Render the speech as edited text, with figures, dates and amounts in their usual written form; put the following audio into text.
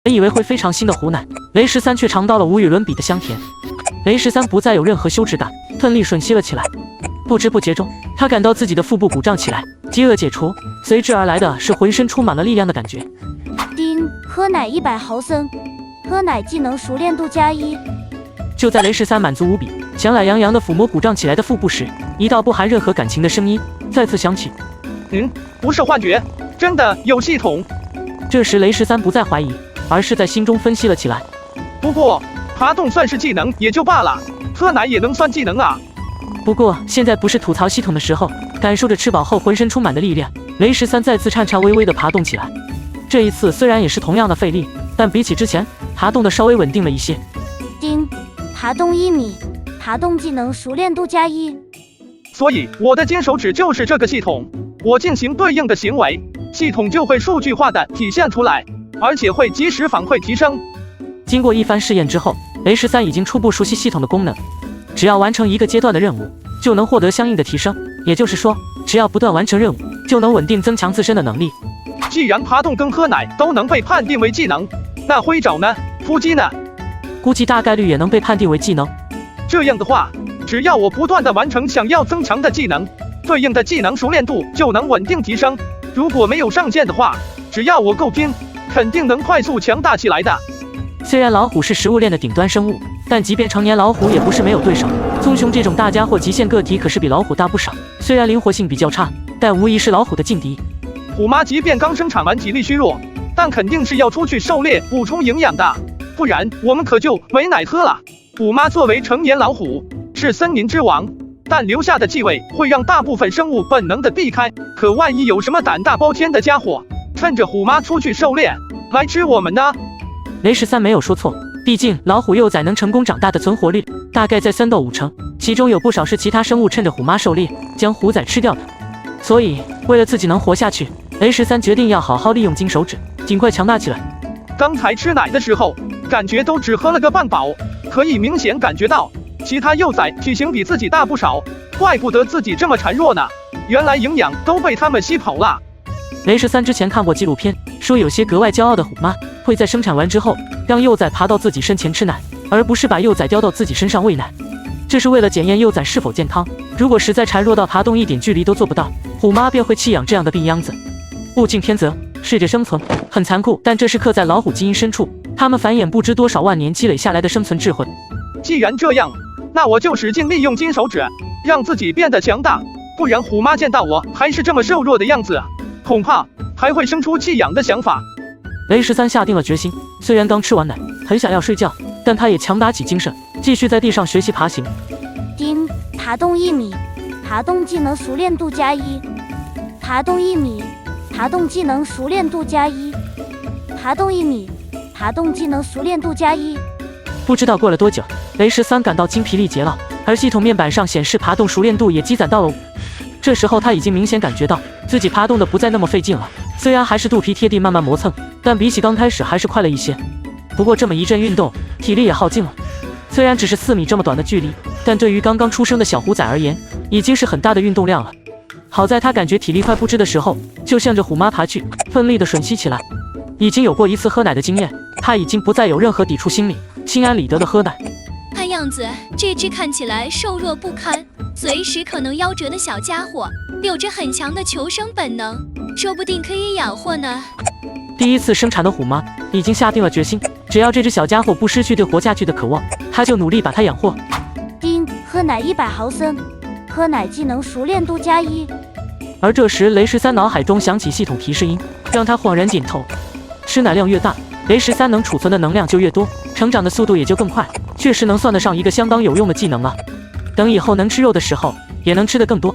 本以为会非常腥的虎奶，雷13却尝到了无与伦比的香甜。雷13不再有任何羞耻感，奋力吮吸了起来。不知不觉中，他感到自己的腹部鼓胀起来，饥饿解除，随之而来的是浑身充满了力量的感觉。丁，喝奶100毫升，喝奶技能熟练度+1。就在雷13满足无比，想懒洋洋地抚摸鼓胀起来的腹部时，一道不含任何感情的声音再次响起。不是幻觉，真的有系统。这时雷13不再怀疑，而是在心中分析了起来。不过爬动算是技能也就罢了，喝奶也能算技能啊。不过现在不是吐槽系统的时候，感受着吃饱后浑身充满的力量，雷13再次颤颤巍巍地爬动起来。这一次虽然也是同样的费力，但比起之前，爬动的稍微稳定了一些。丁，爬动1米，爬动技能熟练度+1。所以我的金手指就是这个系统，我进行对应的行为，系统就会数据化的体现出来，而且会及时反馈提升。经过一番试验之后，雷13已经初步熟悉系统的功能，只要完成一个阶段的任务，就能获得相应的提升。也就是说，只要不断完成任务，就能稳定增强自身的能力。既然爬动跟喝奶都能被判定为技能，那挥爪呢？突击呢？估计大概率也能被判定为技能。这样的话，只要我不断的完成想要增强的技能，对应的技能熟练度就能稳定提升。如果没有上限的话，只要我够拼，肯定能快速强大起来的。虽然老虎是食物链的顶端生物，但即便成年老虎也不是没有对手。棕熊这种大家伙极限个体可是比老虎大不少，虽然灵活性比较差，但无疑是老虎的劲敌。虎妈即便刚生产完体力虚弱，但肯定是要出去狩猎补充营养的，不然我们可就没奶喝了。虎妈作为成年老虎，是森林之王，但留下的气味会让大部分生物本能的避开。可万一有什么胆大包天的家伙，趁着虎妈出去狩猎来吃我们呢？雷13没有说错，毕竟老虎幼崽能成功长大的存活率大概在3到5成，其中有不少是其他生物趁着虎妈狩猎将虎崽吃掉的。所以为了自己能活下去，雷13决定要好好利用金手指，尽快强大起来。刚才吃奶的时候，感觉都只喝了个半饱，可以明显感觉到其他幼崽体型比自己大不少，怪不得自己这么孱弱呢，原来营养都被他们吸跑了。雷13之前看过纪录片，说有些格外骄傲的虎妈会在生产完之后让幼崽爬到自己身前吃奶，而不是把幼崽叼到自己身上喂奶，这是为了检验幼崽是否健康。如果实在孱弱到爬动一点距离都做不到，虎妈便会弃养这样的病秧子。物竞天择，适者生存，很残酷，但这是刻在老虎基因深处，它们繁衍不知多少万年积累下来的生存智慧。既然这样，那我就使劲利用金手指，让自己变得强大，不然虎妈见到我还是这么瘦弱的样子，恐怕还会生出弃养的想法。雷13下定了决心，虽然刚吃完奶，很想要睡觉，但他也强打起精神，继续在地上学习爬行。丁，爬动1米，爬动技能熟练度+1。爬动1米，爬动技能熟练度+1。爬动1米，爬动技能熟练度+1。不知道过了多久，雷13感到精疲力竭了，而系统面板上显示爬动熟练度也积攒到了5。这时候他已经明显感觉到自己爬动的不再那么费劲了，虽然还是肚皮贴地慢慢磨蹭，但比起刚开始还是快了一些。不过这么一阵运动，体力也耗尽了。虽然只是4米这么短的距离，但对于刚刚出生的小虎崽而言，已经是很大的运动量了。好在他感觉体力快不支的时候，就向着虎妈爬去，奋力的吮吸起来。已经有过一次喝奶的经验，他已经不再有任何抵触心理，心安理得的喝奶。看样子，这只看起来瘦弱不堪，随时可能夭折的小家伙，有着很强的求生本能，说不定可以养活呢。第一次生产的虎妈已经下定了决心，只要这只小家伙不失去对活下去的渴望，他就努力把它养活。丁，喝奶100毫升，喝奶技能熟练度+1。而这时雷13脑海中响起系统提示音，让他恍然点头。吃奶量越大，雷13能储存的能量就越多，成长的速度也就更快，确实能算得上一个相当有用的技能了。等以后能吃肉的时候，也能吃得更多。